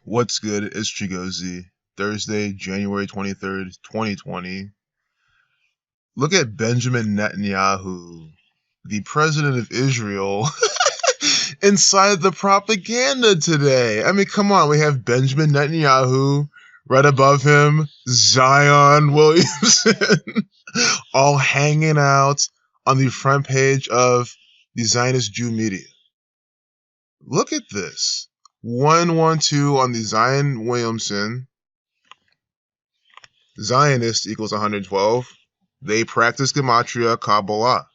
What's good? It's Chigozy. Thursday, January 23rd, 2020. Look at Benjamin Netanyahu, the president of Israel, inside the propaganda today. I mean, come on. We have Benjamin Netanyahu, right above him, Zion Williamson, all hanging out on the front page of the Zionist Jew media. Look at this. 112 on the Zion Williamson. Zionist equals 112. They practice gematria, Kabbalah.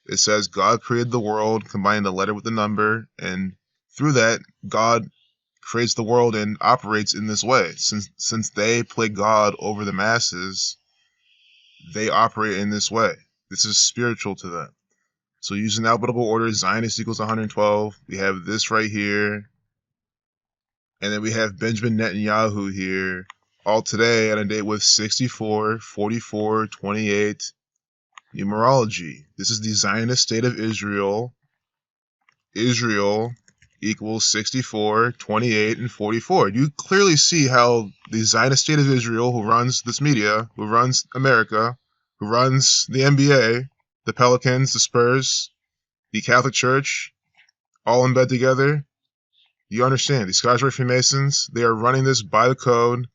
It says God created the world, combining the letter with the number, and through that, God creates the world and operates in this way. Since they play God over the masses, they operate in this way. This is spiritual to them. So using alphabetical order, Zionist equals 112. We have this right here. And then we have Benjamin Netanyahu here, all today on a date with 64, 44, 28, numerology. This is the Zionist state of Israel. Israel equals 64, 28, and 44. You clearly see how the Zionist state of Israel, who runs this media, who runs America, who runs the NBA, the Pelicans, the Spurs, the Catholic Church, all in bed together. You understand, the Scottish Rite Freemasons, they are running this by the code.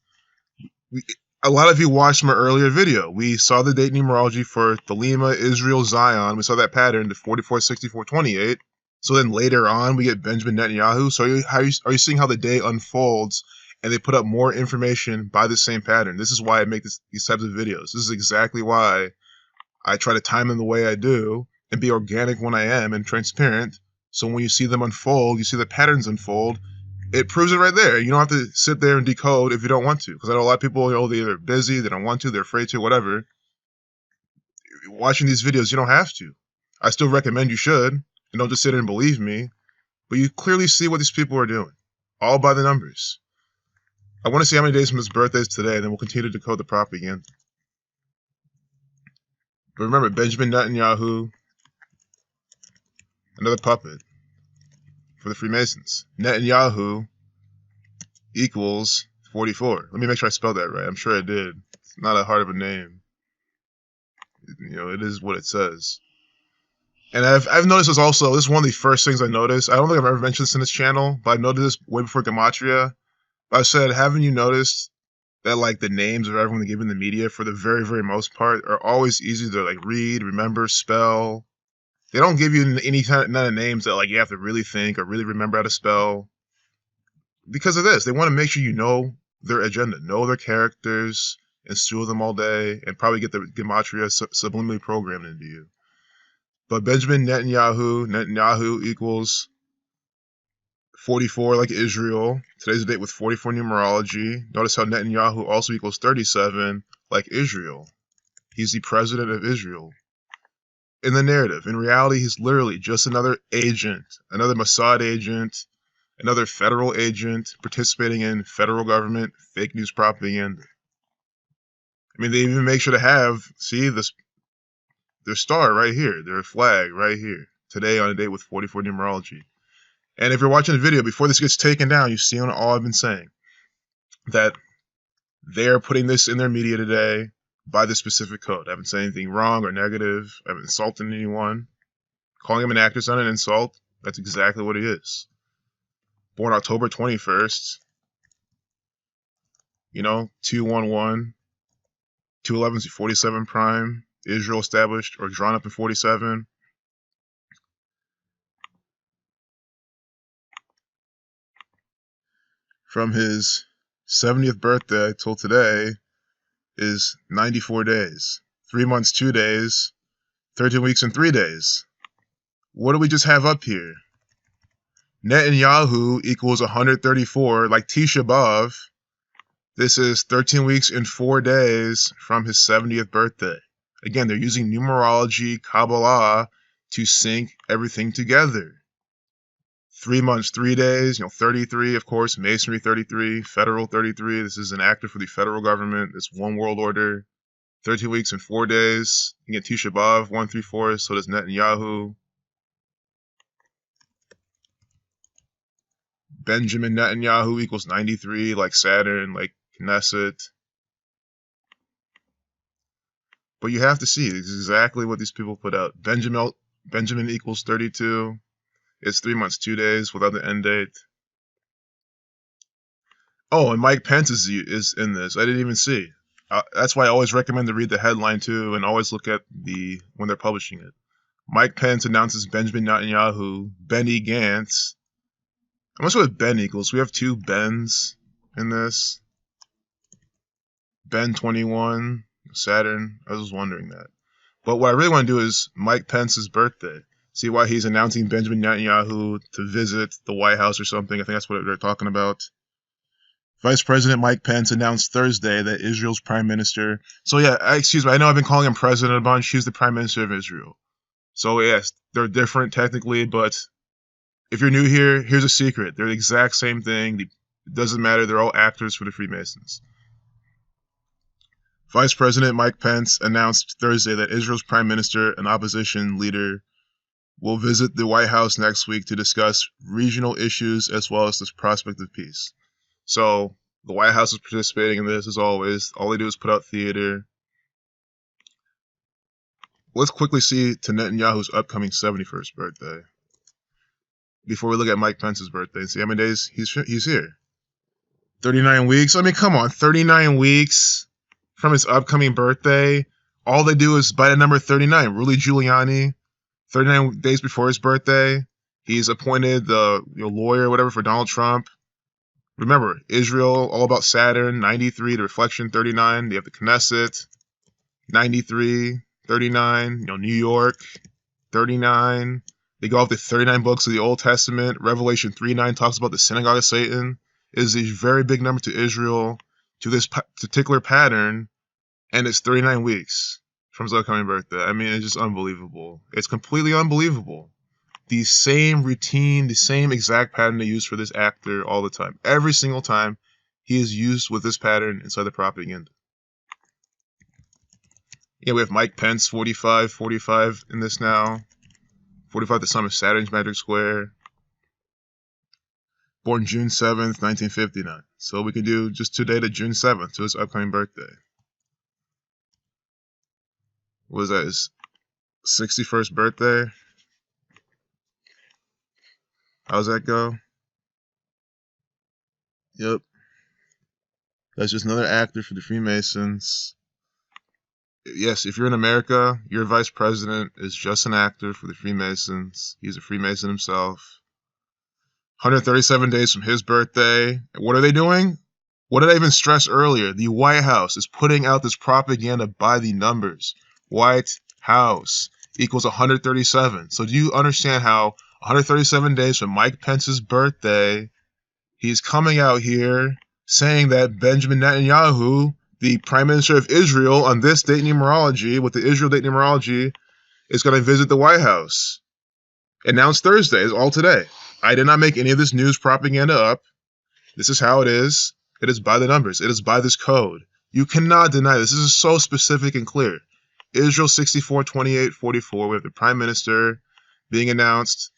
A lot of you watched my earlier video. We saw the date numerology for Thelema, Israel, Zion. We saw that pattern, the 44, 64, 28. So then later on, we get Benjamin Netanyahu. So are you seeing how the day unfolds and they put up more information by the same pattern? This is why I make these types of videos. This is exactly why I try to time them the way I do and be organic when I am and transparent. So when you see them unfold, you see the patterns unfold, it proves it right there. You don't have to sit there and decode if you don't want to. Because I know a lot of people, they're either busy, they don't want to, they're afraid to, whatever. Watching these videos, you don't have to. I still recommend you should. And don't just sit there and believe me. But you clearly see what these people are doing. All by the numbers. I want to see how many days from his birthday is today, and then we'll continue to decode the propaganda. But remember, Benjamin Netanyahu, another puppet for the Freemasons. Netanyahu equals 44. Let me make sure I spelled that right. I'm sure I did. It's not that hard of a name. It is what it says. And I've noticed this also. This is one of the first things I noticed. I don't think I've ever mentioned this in this channel, but I noticed this way before gematria. But I said, haven't you noticed that like the names of everyone given the media, for the very, very most part, are always easy to like read, remember, spell. They don't give you any kind of names that like you have to really think or really remember how to spell. Because of this, they want to make sure you know their agenda, know their characters, and stew them all day, and probably get the gematria subliminally programmed into you. But Benjamin Netanyahu equals 44 like Israel. Today's the date with 44 numerology. Notice how Netanyahu also equals 37 like Israel. He's the president of Israel. In the narrative, in reality, he's literally just another agent, another Mossad agent, another federal agent participating in federal government fake news propaganda. I mean, they even make sure to have, see, their star right here, their flag right here, today on a date with 44 numerology. And if you're watching the video, before this gets taken down, you see on all I've been saying, that they're putting this in their media today by the specific code. I haven't said anything wrong or negative. I haven't insulted anyone. Calling him an actor is not an insult. That's exactly what he is. Born October 21st. 211. 211 is 47 prime. Israel established or drawn up in 47. From his 70th birthday till today is 94 days. 3 months, 2 days. 13 weeks and 3 days. What do we just have up here? Netanyahu equals 134, like Tisha B'Av. This is 13 weeks and 4 days from his 70th birthday. Again, they're using numerology, Kabbalah, to sync everything together. 3 months, 3 days, 33, of course, Masonry 33, Federal 33. This is an actor for the federal government. It's one world order. 13 weeks and 4 days. You get Tisha B'Av, 134, so does Netanyahu. Benjamin Netanyahu equals 93, like Saturn, like Knesset. But you have to see, this is exactly what these people put out. Benjamin equals 32. It's 3 months, 2 days without the end date. Oh, and Mike Pence is in this. I didn't even see. That's why I always recommend to read the headline too, and always look at when they're publishing it. Mike Pence announces Benjamin Netanyahu, Benny Gantz. I'm not sure what Ben equals. We have two Bens in this. Ben 21, Saturn. I was just wondering that. But what I really want to do is Mike Pence's birthday. See why he's announcing Benjamin Netanyahu to visit the White House or something. I think that's what they're talking about. Vice President Mike Pence announced Thursday that Israel's prime minister. So yeah, excuse me. I know I've been calling him president a bunch. He's the prime minister of Israel. So yes, they're different technically, but if you're new here, here's a secret. They're the exact same thing. It doesn't matter. They're all actors for the Freemasons. Vice President Mike Pence announced Thursday that Israel's prime minister and opposition leader will visit the White House next week to discuss regional issues as well as the prospect of peace. So the White House is participating in this as always. All they do is put out theater. Let's quickly see to Netanyahu's upcoming 71st birthday before we look at Mike Pence's birthday and see how many days he's here. 39 weeks. I mean, come on, 39 weeks from his upcoming birthday. All they do is by the number 39. Rudy Giuliani, 39 days before his birthday, he's appointed the lawyer or whatever for Donald Trump. Remember, Israel, all about Saturn, 93, the reflection, 39. They have the Knesset, 93, 39. New York, 39. They go off the 39 books of the Old Testament. Revelation 3:9 talks about the synagogue of Satan. It is a very big number to Israel, to this particular pattern, and it's 39 weeks from his upcoming birthday. I mean, it's just unbelievable. It's completely unbelievable. The same routine, the same exact pattern they use for this actor all the time. Every single time he is used with this pattern inside the propaganda. Yeah, we have Mike Pence, 45 in this now. 45, the sum of Saturn's magic square. Born June 7th, 1959. So we can do just today to June 7th, to his upcoming birthday. What was that, his 61st birthday? How's that go? Yep. That's just another actor for the Freemasons. Yes, if you're in America, your vice president is just an actor for the Freemasons. He's a Freemason himself. 137 days from his birthday. What are they doing? What did I even stress earlier? The White House is putting out this propaganda by the numbers. White House equals 137. So do you understand how 137 days from Mike Pence's birthday, he's coming out here saying that Benjamin Netanyahu, the Prime Minister of Israel, on this date numerology, with the Israel date numerology, is going to visit the White House. Announced Thursday, is all today. I did not make any of this news propaganda up. This is how it is. It is by the numbers. It is by this code. You cannot deny this. This is so specific and clear. Israel 64, 28, 44. We have the Prime Minister being announced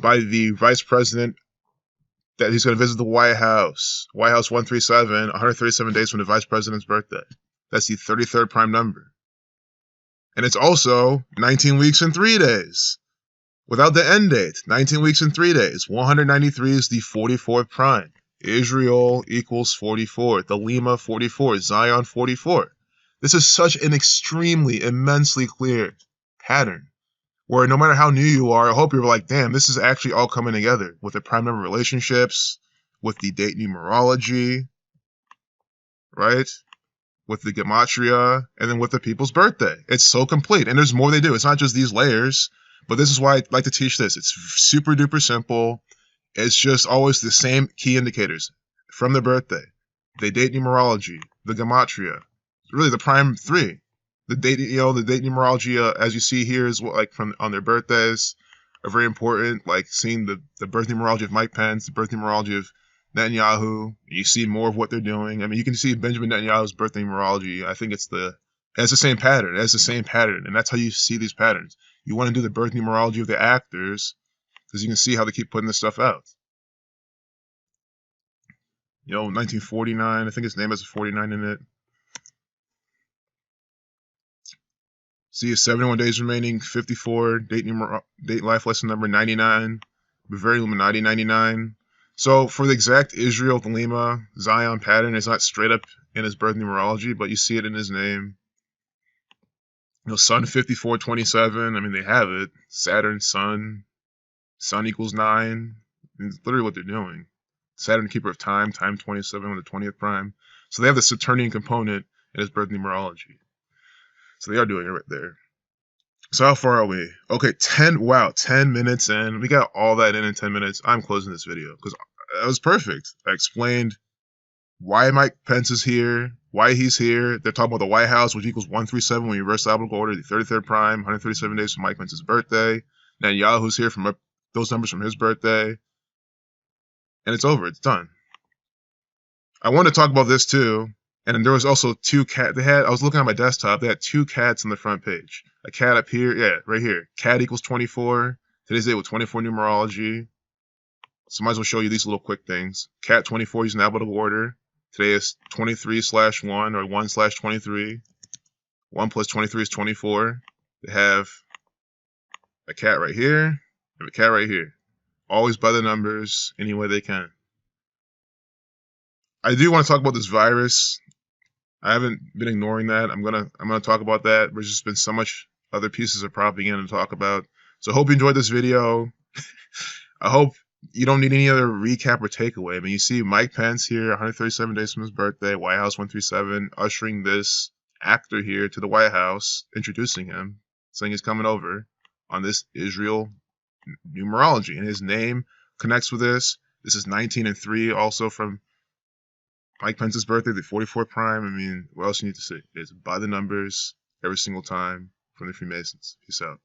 by the Vice President that he's going to visit the White House. White House 137, 137 days from the Vice President's birthday. That's the 33rd prime number. And it's also 19 weeks and 3 days. Without the end date, 19 weeks and 3 days. 193 is the 44th prime. Israel equals 44. The Lima 44. Zion 44. This is such an extremely, immensely clear pattern where no matter how new you are, I hope you're like, damn, this is actually all coming together with the prime number relationships, with the date numerology, right? With the gematria, and then with the people's birthday. It's so complete. And there's more they do. It's not just these layers, but this is why I like to teach this. It's super duper simple. It's just always the same key indicators from the birthday, the date numerology, the gematria, really the prime three. The date, the date numerology, as you see here, is what, like, from on their birthdays, are very important. Like seeing the birth numerology of Mike Pence, the birth numerology of Netanyahu. You see more of what they're doing. I mean, you can see Benjamin Netanyahu's birth numerology. I think it's the same pattern. It has the same pattern, and that's how you see these patterns. You want to do the birth numerology of the actors because you can see how they keep putting this stuff out. 1949. I think his name has a 49 in it. See, 71 days remaining, 54, date life lesson number 99, Bavarian Illuminati 99. So for the exact Israel Thelema Zion pattern, it's not straight up in his birth numerology, but you see it in his name. Sun 5427. I mean, they have it. Saturn, Sun equals 9. It's literally what they're doing. Saturn, keeper of time, time 27 on the 20th prime. So they have the Saturnian component in his birth numerology. So they are doing it right there. So how far are we? Okay, 10 minutes in. We got all that in 10 minutes. I'm closing this video because that was perfect. I explained why Mike Pence is here, why he's here. They're talking about the White House, which equals 137 when you reverse alphabetical order, the 33rd prime, 137 days from Mike Pence's birthday. Netanyahu's here from those numbers from his birthday. And it's over. It's done. I want to talk about this too. And there was also two cats. I was looking at my desktop. They had two cats on the front page. A cat up here. Yeah, right here. Cat equals 24. Today's date with 24 numerology. So might as well show you these little quick things. Cat 24 using alphabetical order. Today is 23/1 or 1/23. 1 plus 23 is 24. They have a cat right here. They have a cat right here. Always by the numbers any way they can. I do want to talk about this virus. I haven't been ignoring that. I'm gonna talk about that. There's just been so much other pieces of propaganda to talk about. So I hope you enjoyed this video. I hope you don't need any other recap or takeaway. I mean, you see Mike Pence here, 137 days from his birthday, White House 137, ushering this actor here to the White House, introducing him, saying he's coming over on this Israel numerology. And his name connects with this. This is 19 and 3, also from Mike Pence's birthday, the 44th prime. I mean, what else you need to say? It's by the numbers every single time from the Freemasons. Peace out.